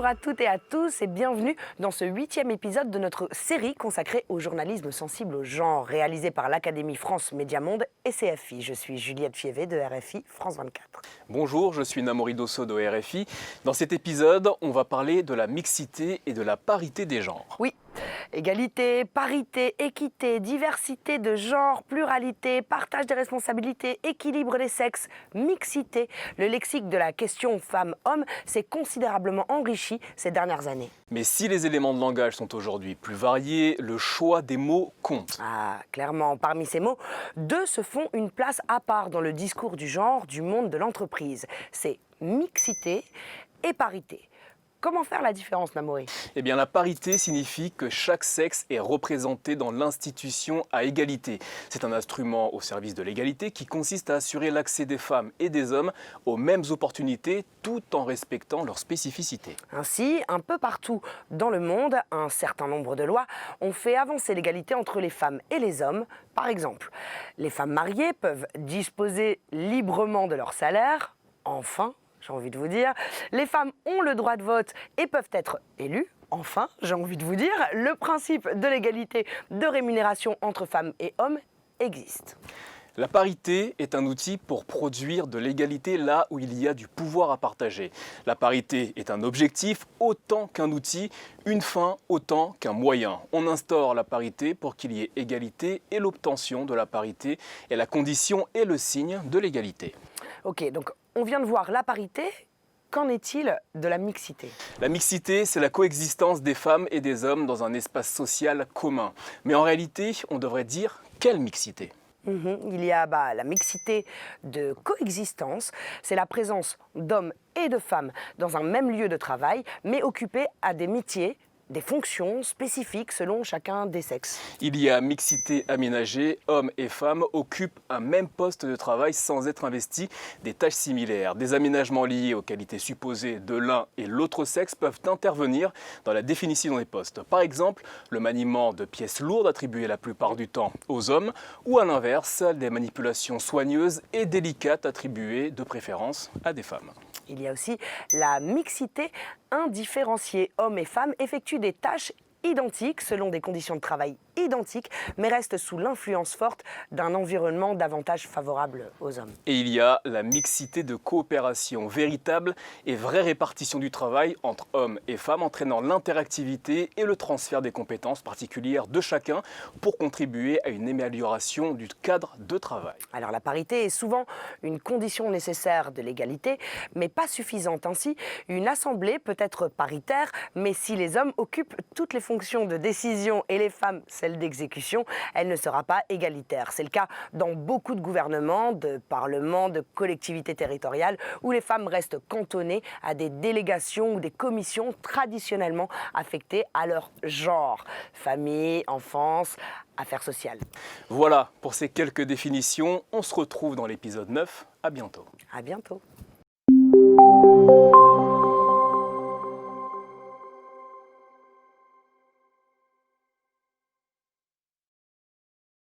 Bonjour à toutes et à tous et bienvenue dans ce 8e épisode de notre série consacrée au journalisme sensible au genre, réalisé par l'Académie France Média Monde et CFI. Je suis Juliette Fievé de RFI France 24. Bonjour, je suis Namori Dosso de RFI. Dans cet épisode, on va parler de la mixité et de la parité des genres. Oui, égalité, parité, équité, diversité de genre, pluralité, partage des responsabilités, équilibre des sexes, mixité. Le lexique de la question femmes-hommes s'est considérablement enrichi ces dernières années. Mais si les éléments de langage sont aujourd'hui plus variés, le choix des mots compte. Ah, clairement, parmi ces mots, deux se font une place à part dans le discours du genre du monde de l'entreprise. C'est mixité et parité. Comment faire la différence, Namori ? Eh bien, la parité signifie que chaque sexe est représenté dans l'institution à égalité. C'est un instrument au service de l'égalité qui consiste à assurer l'accès des femmes et des hommes aux mêmes opportunités tout en respectant leurs spécificités. Ainsi, un peu partout dans le monde, un certain nombre de lois ont fait avancer l'égalité entre les femmes et les hommes. Par exemple, les femmes mariées peuvent disposer librement de leur salaire. Enfin, j'ai envie de vous dire, les femmes ont le droit de vote et peuvent être élues. Enfin, j'ai envie de vous dire, le principe de l'égalité de rémunération entre femmes et hommes existe. La parité est un outil pour produire de l'égalité là où il y a du pouvoir à partager. La parité est un objectif autant qu'un outil, une fin autant qu'un moyen. On instaure la parité pour qu'il y ait égalité et l'obtention de la parité est la condition et le signe de l'égalité. Ok, donc on vient de voir la parité. Qu'en est-il de la mixité ? La mixité, c'est la coexistence des femmes et des hommes dans un espace social commun. Mais en réalité, on devrait dire quelle mixité ? Il y a la mixité de coexistence, c'est la présence d'hommes et de femmes dans un même lieu de travail, mais occupés à des métiers, des fonctions spécifiques selon chacun des sexes. Il y a mixité aménagée, hommes et femmes occupent un même poste de travail sans être investis des tâches similaires. Des aménagements liés aux qualités supposées de l'un et l'autre sexe peuvent intervenir dans la définition des postes. Par exemple, le maniement de pièces lourdes attribuées la plupart du temps aux hommes ou à l'inverse, des manipulations soigneuses et délicates attribuées de préférence à des femmes. Il y a aussi la mixité indifférenciée. Hommes et femmes effectuent des tâches identiques selon des conditions de travail identiques, mais restent sous l'influence forte d'un environnement davantage favorable aux hommes. Et il y a la mixité de coopération, véritable et vraie répartition du travail entre hommes et femmes, entraînant l'interactivité et le transfert des compétences particulières de chacun pour contribuer à une amélioration du cadre de travail. Alors la parité est souvent une condition nécessaire de l'égalité, mais pas suffisante. Ainsi, une assemblée peut être paritaire, mais si les hommes occupent toutes les fonctions de décision et les femmes celles d'exécution, elle ne sera pas égalitaire. C'est le cas dans beaucoup de gouvernements, de parlements, de collectivités territoriales, où les femmes restent cantonnées à des délégations ou des commissions traditionnellement affectées à leur genre. Famille, enfance, affaires sociales. Voilà pour ces quelques définitions. On se retrouve dans l'épisode 9. À bientôt. À bientôt.